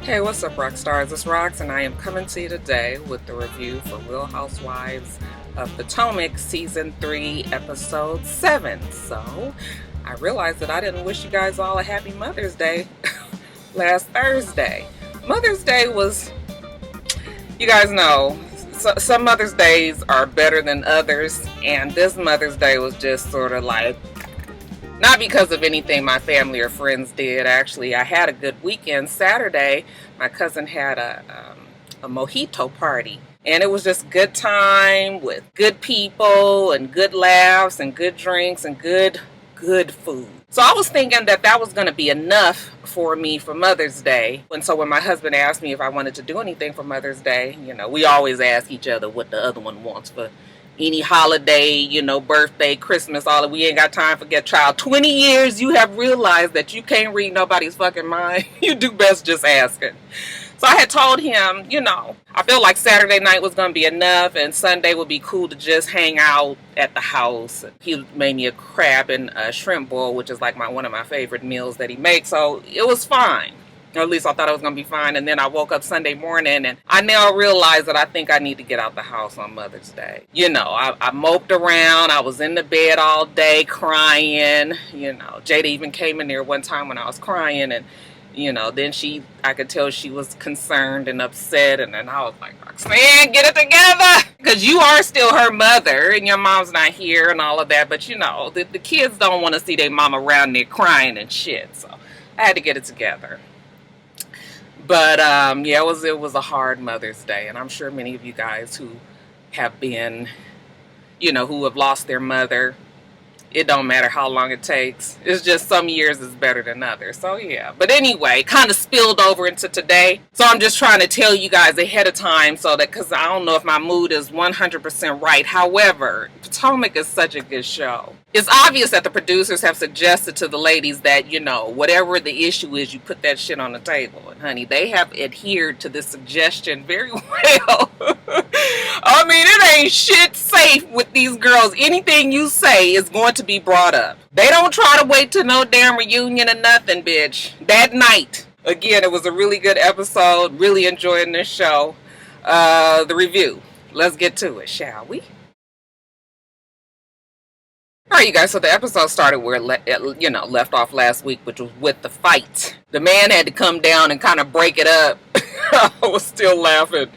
Hey, what's up, rock stars? It's Rox, and I am coming to you today with the review for Real Housewives of Potomac, Season 3, Episode 7. So, I realized that I didn't wish you guys all a happy Mother's Day last Thursday. Mother's Day was, you guys know, some Mother's Days are better than others, and this Mother's Day was just sort of like, not because of anything my family or friends did. Actually, I had a good weekend. Saturday, my cousin had a mojito party. And it was just good time with good people and good laughs and good drinks and good food. So I was thinking that was going to be enough for me for Mother's Day. And so when my husband asked me if I wanted to do anything for Mother's Day, we always ask each other what the other one wants for any holiday, birthday, Christmas, all that. We ain't got time for get child. 20 years, you have realized that you can't read nobody's fucking mind. You do best just asking. So I had told him, I felt like Saturday night was going to be enough and Sunday would be cool to just hang out at the house. He made me a crab and a shrimp boil, which is like one of my favorite meals that he makes. So it was fine. Or at least I thought it was going to be fine. And then I woke up Sunday morning and I now realize that I think I need to get out the house on Mother's Day. I moped around. I was in the bed all day crying. Jada even came in there one time when I was crying and, then I could tell she was concerned and upset. And then I was like, Roxanne, get it together. Because you are still her mother and your mom's not here and all of that. But, the kids don't want to see their mom around there crying and shit. So I had to get it together. But, it was a hard Mother's Day. And I'm sure many of you guys who have been, who have lost their mother, it don't matter how long it takes. It's just some years is better than others. So, yeah. But anyway, kind of spilled over into today. So I'm just trying to tell you guys ahead of time so that, because I don't know if my mood is 100% right. However, Potomac is such a good show. It's obvious that the producers have suggested to the ladies that, whatever the issue is, you put that shit on the table. And honey, they have adhered to this suggestion very well. I mean, it ain't shit safe with these girls. Anything you say is going to be brought up. They don't try to wait till no damn reunion or nothing, bitch. That night. Again, it was a really good episode. Really enjoying this show. The review. Let's get to it, shall we? Alright, you guys, so the episode started where it left off last week, which was with the fight. The man had to come down and kind of break it up. I was still laughing.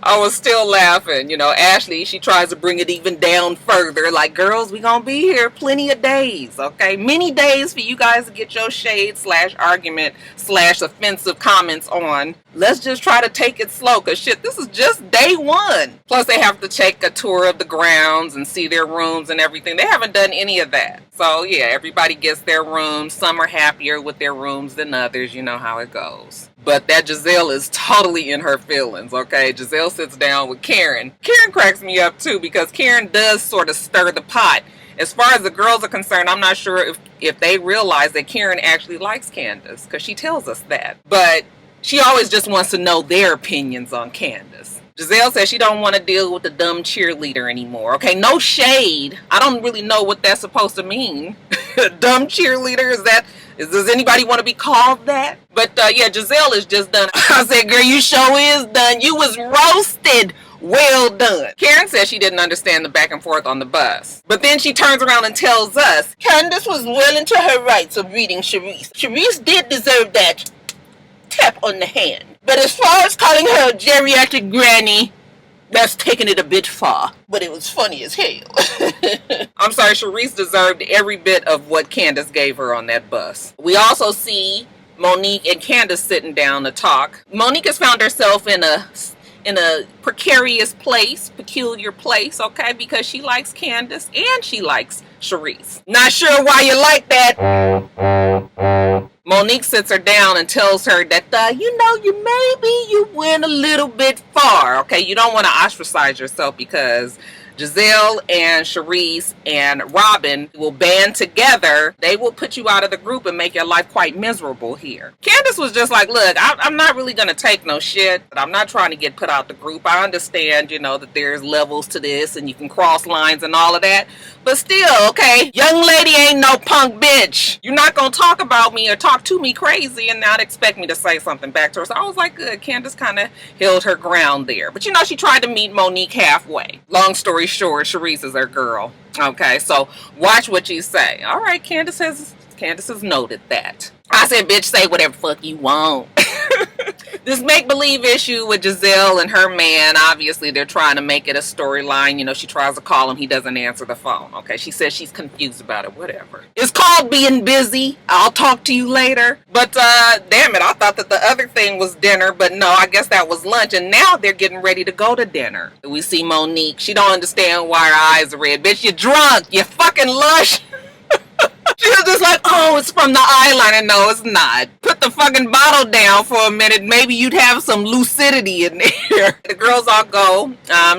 Ashley, she tries to bring it even down further. Like, girls, we gonna be here plenty of days, okay? Many days for you guys to get your shade / argument / offensive comments on. Let's just try to take it slow, because shit, this is just day one. Plus, they have to take a tour of the grounds and see their rooms and everything. They haven't done any of that. So, yeah, everybody gets their rooms. Some are happier with their rooms than others. You know how it goes. But that Giselle is totally in her feelings, okay? Giselle sits down with Karen. Karen cracks me up, too, because Karen does sort of stir the pot. As far as the girls are concerned, I'm not sure if they realize that Karen actually likes Candace, because she tells us that. But she always just wants to know their opinions on Candace. Giselle says she don't want to deal with the dumb cheerleader anymore. Okay, no shade. I don't really know what that's supposed to mean. Dumb cheerleader, does anybody want to be called that? But Giselle is just done. I said, girl, you sure is done. You was roasted. Well done. Karen says she didn't understand the back and forth on the bus. But then she turns around and tells us, Candace was well into her rights of reading Charisse. Charisse did deserve that tap on the hand. But as far as calling her a geriatric granny, that's taking it a bit far. But it was funny as hell. I'm sorry, Charisse deserved every bit of what Candace gave her on that bus. We also see Monique and Candace sitting down to talk. Monique has found herself in a precarious place, peculiar place, okay, because she likes Candace and she likes Charisse. Not sure why you like that. Monique sits her down and tells her that, you went a little bit far, okay? You don't want to ostracize yourself because Giselle and Charisse and Robin will band together. They will put you out of the group and make your life quite miserable here. Candace was just like, look, I'm not really going to take no shit. I'm not trying to get put out the group. I understand, that there's levels to this and you can cross lines and all of that. But still, okay, young lady ain't no punk bitch. You're not going to talk about me or talk to me crazy and not expect me to say something back to her. So I was like, good. Candace kind of held her ground there. But she tried to meet Monique halfway. Long story short, Charisse is her girl. Okay, so watch what you say. All right, Candace has noted that. I said, bitch, say whatever fuck you want. This make-believe issue with Giselle and her man, obviously they're trying to make it a storyline. She tries to call him. He doesn't answer the phone. Okay, she says she's confused about it. Whatever. It's called being busy. I'll talk to you later. But, damn it, I thought that the other thing was dinner. But no, I guess that was lunch. And now they're getting ready to go to dinner. We see Monique. She don't understand why her eyes are red. Bitch, you're drunk. You're fucking lush. She was just like, oh, it's from the eyeliner. No, it's not. Put the fucking bottle down for a minute. Maybe you'd have some lucidity in there. The girls all go,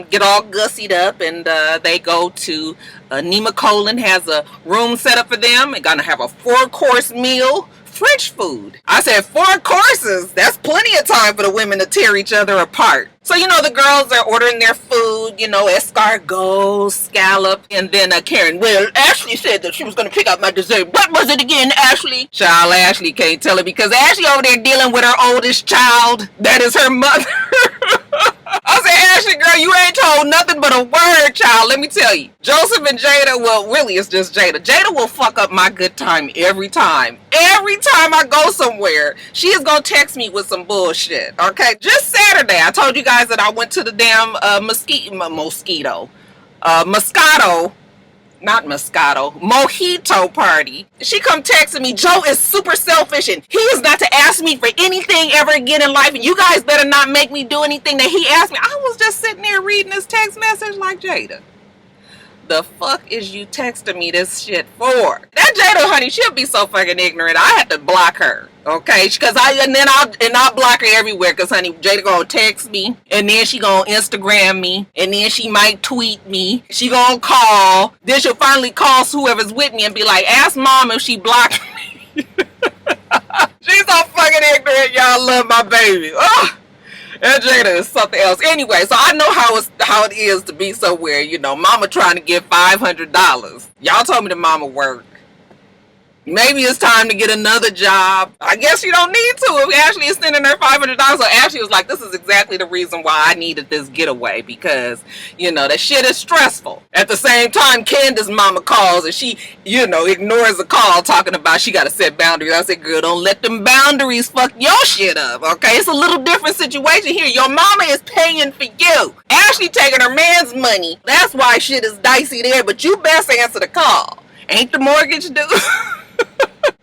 get all gussied up, and they go to Nima Colin has a room set up for them. They're going to have a 4-course meal. French food. I said 4 courses. That's plenty of time for the women to tear each other apart. So, the girls are ordering their food, escargot, scallop, and then Karen, well, Ashley said that she was going to pick out my dessert. What was it again, Ashley? Child, Ashley can't tell her because Ashley over there dealing with her oldest child. That is her mother. I said, Ashley, girl, you ain't told nothing but a word, child. Let me tell you. Joseph and Jada, well, really, it's just Jada. Jada will fuck up my good time every time. Every time I go somewhere, she is going to text me with some bullshit, okay? Just Saturday, I told you guys that I went to the damn mojito party. She come texting me, Joe is super selfish and he is not to ask me for anything ever again in life and you guys better not make me do anything that he asked me. I was just sitting there reading this text message like, Jada, the fuck is you texting me this shit for? That Jada, honey, she'll be so fucking ignorant. I had to block her, okay? Because I'll block her everywhere. Because, honey, Jada gonna text me, and then she gonna Instagram me, and then she might tweet me. She gonna call. Then she'll finally call whoever's with me and be like, ask mom if she blocked me. She's so fucking ignorant. Y'all love my baby. Ugh. And Jada is something else. Anyway, so I know how it is to be somewhere, mama trying to get $500. Y'all told me the mama worked. Maybe it's time to get another job. I guess you don't need to if Ashley is sending her $500. So Ashley was like, this is exactly the reason why I needed this getaway because, that shit is stressful. At the same time, Candace's mama calls and she, ignores the call talking about she got to set boundaries. I said, girl, don't let them boundaries fuck your shit up, okay? It's a little different situation here. Your mama is paying for you. Ashley taking her man's money. That's why shit is dicey there, but you best answer the call. Ain't the mortgage due?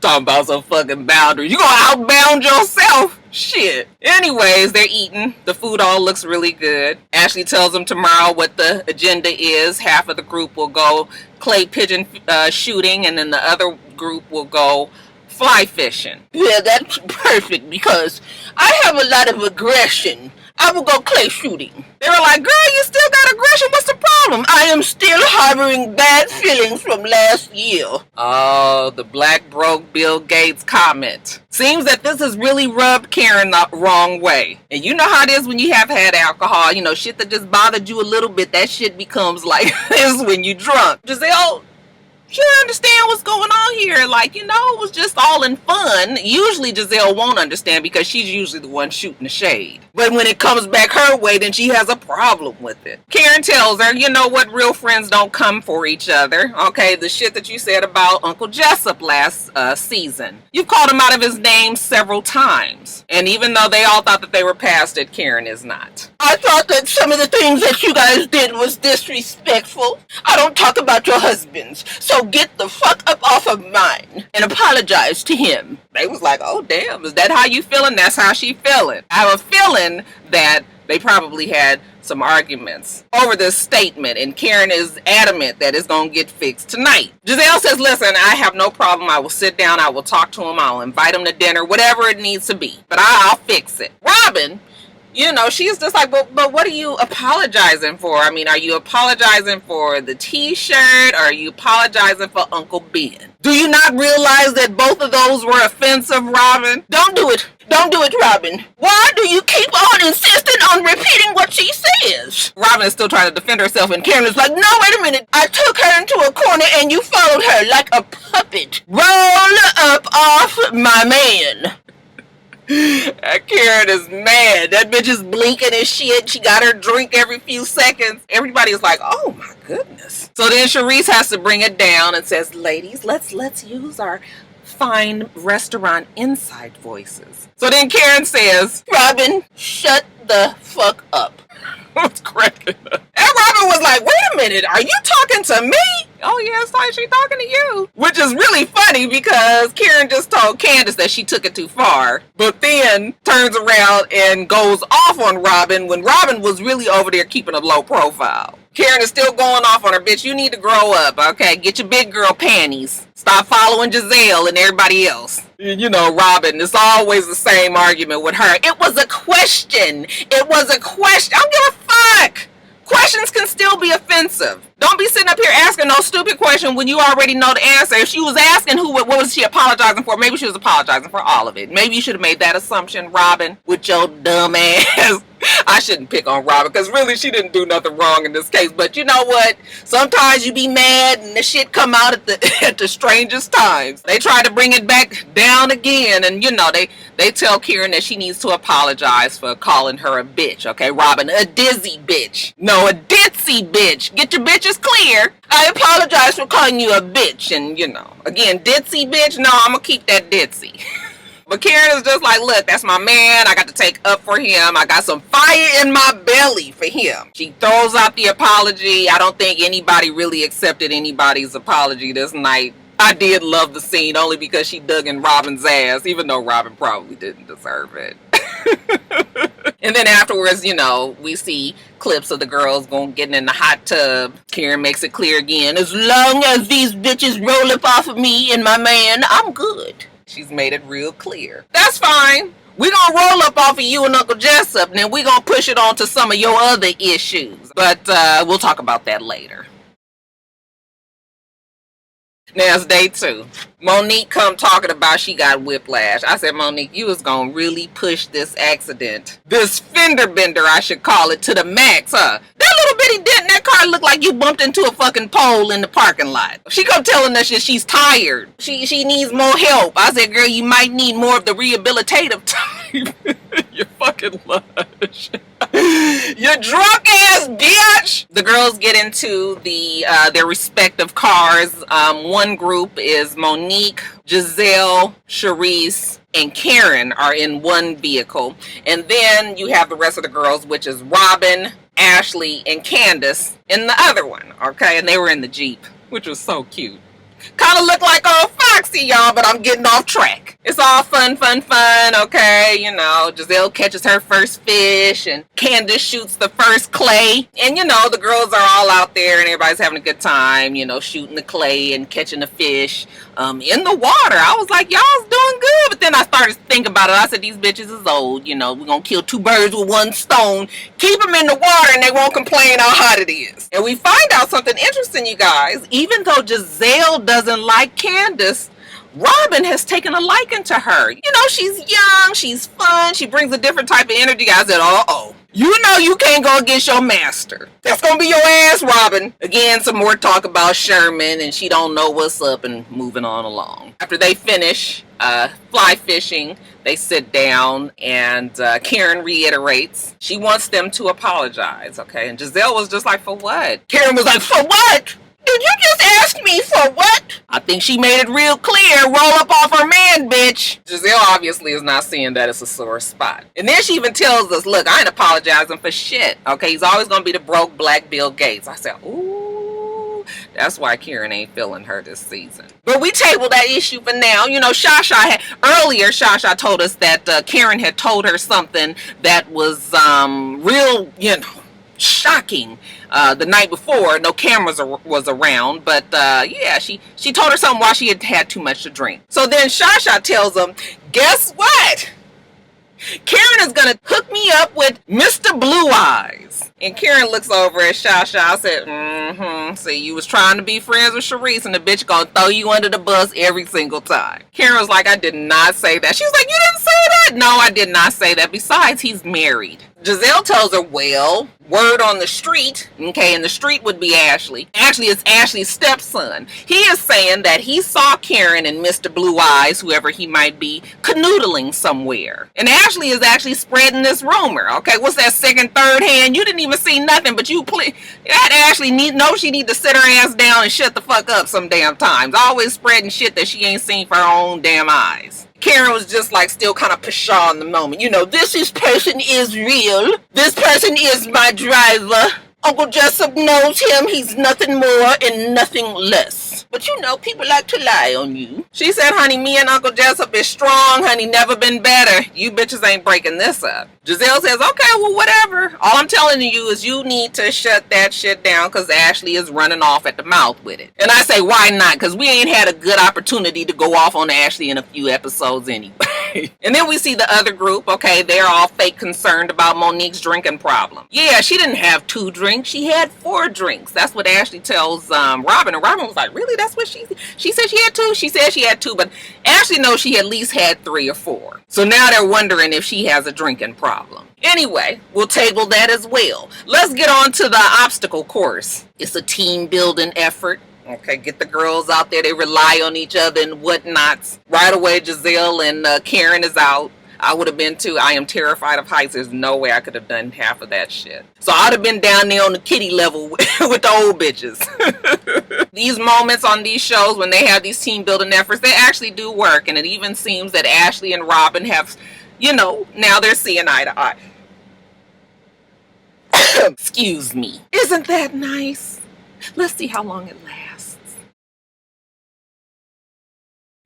Talking about some fucking boundaries. You gonna outbound yourself? Shit. Anyways, they're eating. The food all looks really good. Ashley tells them tomorrow what the agenda is. Half of the group will go clay pigeon shooting, and then the other group will go fly fishing. Yeah, that's perfect because I have a lot of aggression. I will go clay shooting. They were like, girl, you still got aggression. What's the problem? I am still harboring bad feelings from last year. Oh, the black broke Bill Gates comment. Seems that this has really rubbed Karen the wrong way. And you know how it is when you have had alcohol. Shit that just bothered you a little bit. That shit becomes like this when you drunk. Giselle, she don't understand what's going on here. Like, it was just all in fun. Usually Giselle won't understand because she's usually the one shooting the shade. But when it comes back her way, then she has a problem with it. Karen tells her, you know what, real friends don't come for each other. Okay, the shit that you said about Uncle Jessup last season. You've called him out of his name several times. And even though they all thought that they were past it, Karen is not. I thought that some of the things that you guys did was disrespectful. I don't talk about your husbands, so get the fuck up off of mine and apologize to him. They was like, oh damn, is that how you feeling? That's how she feeling. I have a feeling that they probably had some arguments over this statement, and Karen is adamant that it's gonna get fixed tonight. Giselle says, listen, I have no problem. I will sit down, I will talk to him, I'll invite him to dinner, whatever it needs to be, but I'll fix it. Robin You know, she's just like, but what are you apologizing for? I mean, are you apologizing for the t-shirt, or are you apologizing for Uncle Ben? Do you not realize that both of those were offensive, Robin? Don't do it. Don't do it, Robin. Why do you keep on insisting on repeating what she says? Robin is still trying to defend herself, and Karen is like, no, wait a minute. I took her into a corner and you followed her like a puppet. Roll up off my man. Karen is mad. That bitch is blinking and shit. She got her drink every few seconds. Everybody is like, oh my goodness. So then Charisse has to bring it down and says, ladies, let's use our fine restaurant inside voices. So then Karen says, Robin, shut the fuck up. What's cracking up? And Robin was like, wait a minute, are you talking to me? Oh yeah, it's like she's talking to you. Which is really funny because Karen just told Candace that she took it too far, but then turns around and goes off on Robin when Robin was really over there keeping a low profile. Karen is still going off on her, bitch. You need to grow up, okay? Get your big girl panties. Stop following Giselle and everybody else. You know, Robin, it's always the same argument with her. It was a question. It was a question. I don't give a fuck. Questions can still be offensive. Don't be sitting up here asking no stupid question when you already know the answer. If she was asking what was she apologizing for, maybe she was apologizing for all of it. Maybe you should have made that assumption, Robin, with your dumb ass. I shouldn't pick on Robin because really she didn't do nothing wrong in this case. But you know what? Sometimes you be mad and the shit come out at the strangest times. They try to bring it back down again, and you know they tell Karen that she needs to apologize for calling her a bitch. Okay, Robin, a dizzy bitch. No, a ditzy bitch. Get your bitches clear. I apologize for calling you a bitch. And you know, again, ditzy bitch. No, I'm gonna keep that ditzy. But Karen is just like, look, that's my man. I got to take up for him. I got some fire in my belly for him. She throws out the apology. I don't think anybody really accepted anybody's apology this night. I did love the scene only because she dug in Robin's ass, even though Robin probably didn't deserve it. And then afterwards, you know, we see clips of the girls getting in the hot tub. Karen makes it clear again, as long as these bitches roll up off of me and my man, I'm good. She's made it real clear. That's fine. We're going to roll up off of you and Uncle Jessup, and then we're going to push it on to some of your other issues. But we'll talk about that later. Now it's day 2. Monique come talking about she got whiplash. I said, Monique, you was gonna really push this accident, this fender bender, I should call it, to the max, huh? That little bitty dent in that car looked like you bumped into a fucking pole in the parking lot. She come telling us that she's tired. She needs more help. I said, girl, you might need more of the rehabilitative type. You fucking lush. You drunk ass bitch. The girls get into their respective cars. One group is Monique, Giselle, Charisse, and Karen are in one vehicle. And then you have the rest of the girls, which is Robin, Ashley, and Candace in the other one. Okay, and they were in the Jeep, which was so cute. Kind of look like old Foxy, y'all, but I'm getting off track. It's all fun, okay? You know, Giselle catches her first fish, and Candace shoots the first clay. And, you know, the girls are all out there, and everybody's having a good time, you know, shooting the clay and catching the fish in the water. I was like, y'all's doing good. But then I started to think about it. I said, these bitches is old. You know, we're going to kill 2 birds with 1 stone. Keep them in the water, and they won't complain how hot it is. And we find out something interesting, you guys. Even though Giselle doesn't like Candace, Robin has taken a liking to her. You know, she's young, she's fun, she brings a different type of energy. I said, uh-oh. You know you can't go against your master. That's gonna be your ass, Robin. Again, some more talk about Sherman, and she don't know what's up, and moving on along. After they finish fly fishing, they sit down, and Karen reiterates she wants them to apologize, okay? And Giselle was just like, for what? Karen was like, for what? Did you just ask me for what? I think she made it real clear. Roll up off her man, bitch. Giselle obviously is not seeing that it's a sore spot. And then she even tells us, look, I ain't apologizing for shit. Okay, he's always going to be the broke black Bill Gates. I said, ooh, that's why Karen ain't feeling her this season. But we tabled that issue for now. You know, Shasha told us that Karen had told her something that was real, you know, shocking the night before. No cameras was around, but yeah, she told her something while she had too much to drink. So then Shasha tells them, guess what? Karen is gonna hook me up with Mr. Blue Eyes. And Karen looks over at Shasha. Said, see, you was trying to be friends with Sharice and the bitch gonna throw you under the bus every single time. Karen was like, I did not say that. She was like, you didn't say that? No, I did not say that. Besides, he's married. Giselle tells her, well, word on the street, okay, and the street would be Ashley. Actually, it's Ashley's stepson. He is saying that he saw Karen and Mr. Blue Eyes, whoever he might be, canoodling somewhere. And Ashley is actually spreading this rumor, okay? What's that second, third hand? You didn't even see nothing, but you that Ashley she need to sit her ass down and shut the fuck up some damn times. Always spreading shit that she ain't seen for her own damn eyes. Karen was just like still kind of pshaw in the moment. You know, this person is real. This person is my driver. Uncle Jessup knows him. He's nothing more and nothing less. But you know, people like to lie on you. She said, honey, me and Uncle Jessup is strong, honey, never been better. You bitches ain't breaking this up. Giselle says, okay, well, whatever. All I'm telling you is you need to shut that shit down because Ashley is running off at the mouth with it. And I say, why not? Because we ain't had a good opportunity to go off on Ashley in a few episodes anyway. And then we see the other group, okay, they're all fake concerned about Monique's drinking problem. Yeah, she didn't have 2 drinks. She had 4 drinks. That's what Ashley tells Robin. And Robin was like, really? That's what she said she had 2? She said she had 2, but Ashley knows she at least had 3 or 4. So now they're wondering if she has a drinking problem. Anyway, we'll table that as well. Let's get on to the obstacle course. It's a team building effort. Okay, get the girls out there. They rely on each other and whatnots. Right away, Giselle and Karen is out. I would have been too. I am terrified of heights. There's no way I could have done half of that shit. So I'd have been down there on the kitty level with the old bitches. These moments on these shows when they have these team building efforts, they actually do work. And it even seems that Ashley and Robin have, you know, now they're seeing eye to eye. Excuse me. Isn't that nice? Let's see how long it lasts.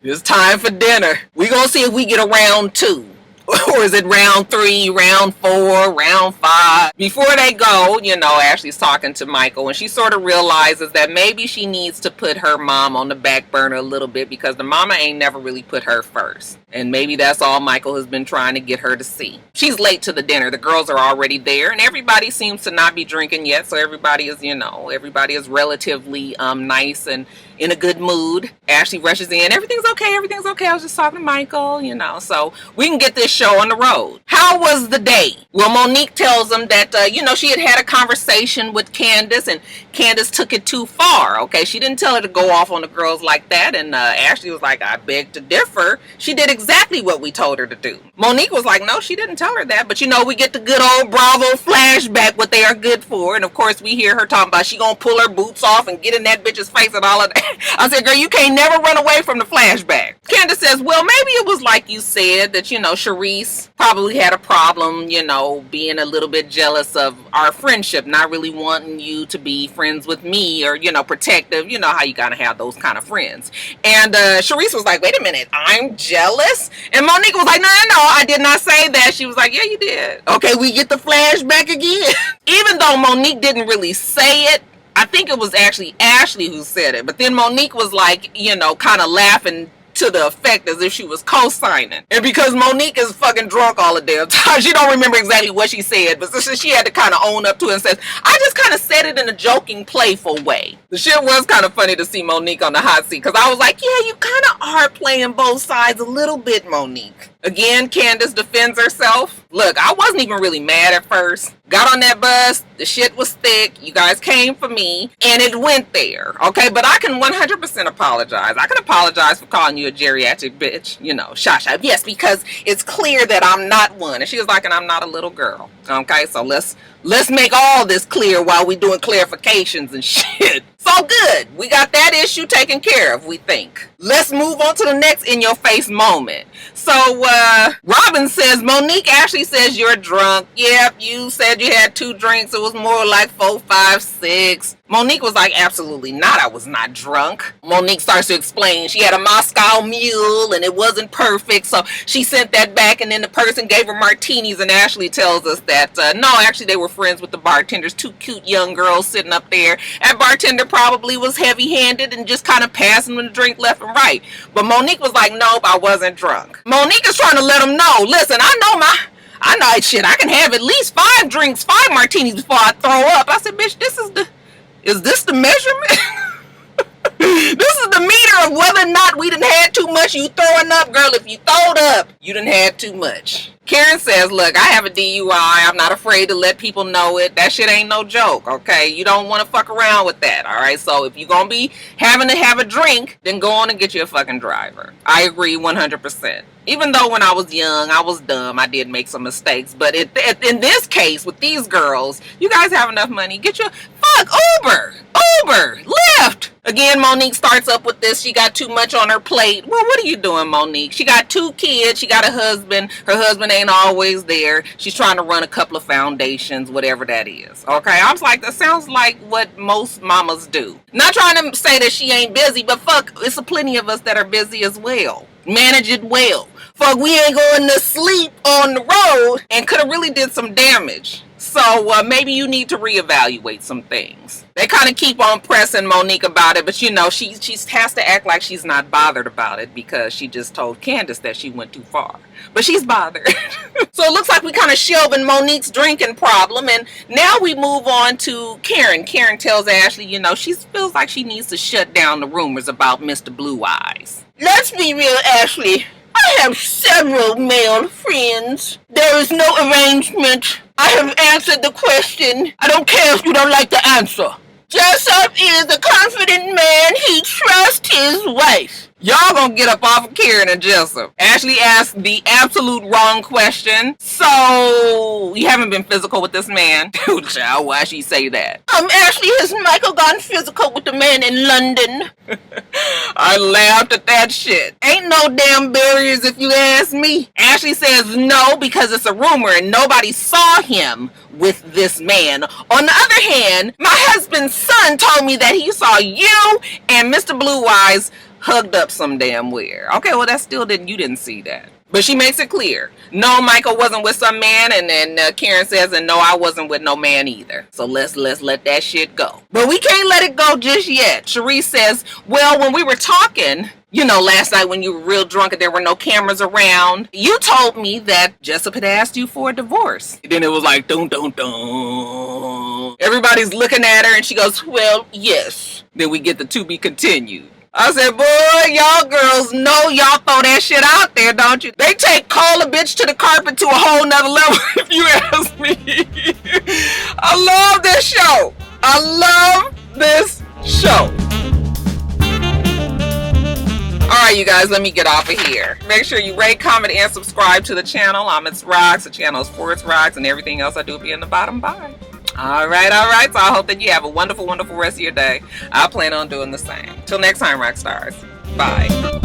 It's time for dinner. We're going to see if we get a round 2. Or is it round 3, round 4, round 5? Before they go, you know, Ashley's talking to Michael and she sort of realizes that maybe she needs to put her mom on the back burner a little bit because the mama ain't never really put her first. And maybe that's all Michael has been trying to get her to see. She's late to the dinner. The girls are already there and everybody seems to not be drinking yet. So everybody is, you know, everybody is relatively nice and in a good mood. Ashley rushes in. Everything's okay. Everything's okay. I was just talking to Michael, you know, so we can get this show on the road. How was the day? Well, Monique tells them that, you know, she had a conversation with Candace and Candace took it too far. Okay. She didn't tell her to go off on the girls like that. And Ashley was like, I beg to differ. She did exactly what we told her to do. Monique was like, no, she didn't tell her that. But, you know, we get the good old Bravo flashback, what they are good for. And, of course, we hear her talking about she gonna pull her boots off and get in that bitch's face and all of that. I said, girl, you can't never run away from the flashback. Candace says, well, maybe it was like you said that, you know, Sharice probably had a problem, you know, being a little bit jealous of our friendship, not really wanting you to be friends with me or, you know, protective. You know how you gotta have those kind of friends. And Sharice was like, wait a minute, I'm jealous? And Monique was like, no, I did not say that. She was like, yeah, you did. Okay, we get the flashback again. Even though Monique didn't really say it, I think it was actually Ashley who said it. But then Monique was like, you know, kind of laughing to the effect as if she was co-signing. And because Monique is fucking drunk all the damn time, she don't remember exactly what she said, but so she had to kind of own up to it and says, I just kind of said it in a joking, playful way. The shit was kind of funny to see Monique on the hot seat because I was like, yeah, you kind of are playing both sides a little bit, Monique. Again, Candace defends herself. Look, I wasn't even really mad at first. Got on that bus, the shit was thick, you guys came for me, and it went there, okay? But I can 100% apologize. I can apologize for calling you a geriatric bitch, you know, Shasha. Yes, because it's clear that I'm not one. And she was like, and I'm not a little girl, okay? So let's make all this clear while we doing clarifications and shit. So good. We got that issue taken care of, we think. Let's move on to the next in-your-face moment. So, Robin says, Monique actually says you're drunk. Yep, you said you had 2 drinks. It was more like 4, 5, 6. Monique was like, absolutely not. I was not drunk. Monique starts to explain. She had a Moscow Mule and it wasn't perfect. So she sent that back and then the person gave her martinis. And Ashley tells us that, no, actually they were friends with the bartenders. 2 cute young girls sitting up there. That bartender probably was heavy-handed and just kind of passing them the drink left and right. But Monique was like, nope, I wasn't drunk. Monique is trying to let them know, listen, I I know shit. I can have at least 5 drinks, 5 martinis before I throw up. I said, bitch, is this the measurement? This is the meter of whether or not we done had too much. You throwing up, girl. If you throwed up, you done had too much. Karen says, look, I have a DUI. I'm not afraid to let people know it. That shit ain't no joke, okay? You don't want to fuck around with that, all right? So if you're going to be having to have a drink, then go on and get you a fucking driver. I agree 100%. Even though when I was young, I was dumb. I did make some mistakes. But in this case, with these girls, you guys have enough money. Get your Uber, Lyft. Again, Monique starts up with this. She got too much on her plate. Well, what are you doing, Monique? She got 2 kids. She got a husband. Her husband ain't always there. She's trying to run a couple of foundations, whatever that is. Okay, I was like, that sounds like what most mamas do. Not trying to say that she ain't busy, but fuck, it's a plenty of us that are busy as well. Manage it well. Fuck, we ain't going to sleep on the road and could have really did some damage. So maybe you need to reevaluate some things. They kind of keep on pressing Monique about it, but you know, she has to act like she's not bothered about it because she just told Candace that she went too far. But she's bothered. So it looks like we kind of shelving Monique's drinking problem, and now we move on to Karen. Karen tells Ashley, you know, she feels like she needs to shut down the rumors about Mr. Blue Eyes. Let's be real, Ashley. I have several male friends. There is no arrangement. I have answered the question. I don't care if you don't like the answer. Jessup is a confident man. He trusts his wife. Y'all gonna get up off of Karen and Jessup. Ashley asked the absolute wrong question. So, you haven't been physical with this man? Child, why she say that? Ashley, has Michael gone physical with the man in London? I laughed at that shit. Ain't no damn barriers if you ask me. Ashley says no because it's a rumor and nobody saw him with this man. On the other hand, my husband's son told me that he saw you and Mr. Blue Eyes hugged up some damn where. Okay, well that still you didn't see that. But she makes it clear. No, Michael wasn't with some man, and then Karen says, and no, I wasn't with no man either. So let's let that shit go. But we can't let it go just yet. Cherise says, well, when we were talking, you know, last night when you were real drunk and there were no cameras around, you told me that Jessup had asked you for a divorce. And then it was like, dun, dun, dun. Everybody's looking at her and she goes, well, yes. Then we get the to be continued. I said, boy, y'all girls know y'all throw that shit out there, don't you? They take call a bitch to the carpet to a whole nother level, if you ask me. I love this show. I love this show. Alright, you guys, let me get off of here. Make sure you rate, comment, and subscribe to the channel. I'm itsrox. The channel is for itsrox, and everything else I do will be in the bottom bar. Alright. So I hope that you have a wonderful, wonderful rest of your day. I plan on doing the same. Till next time, rock stars. Bye.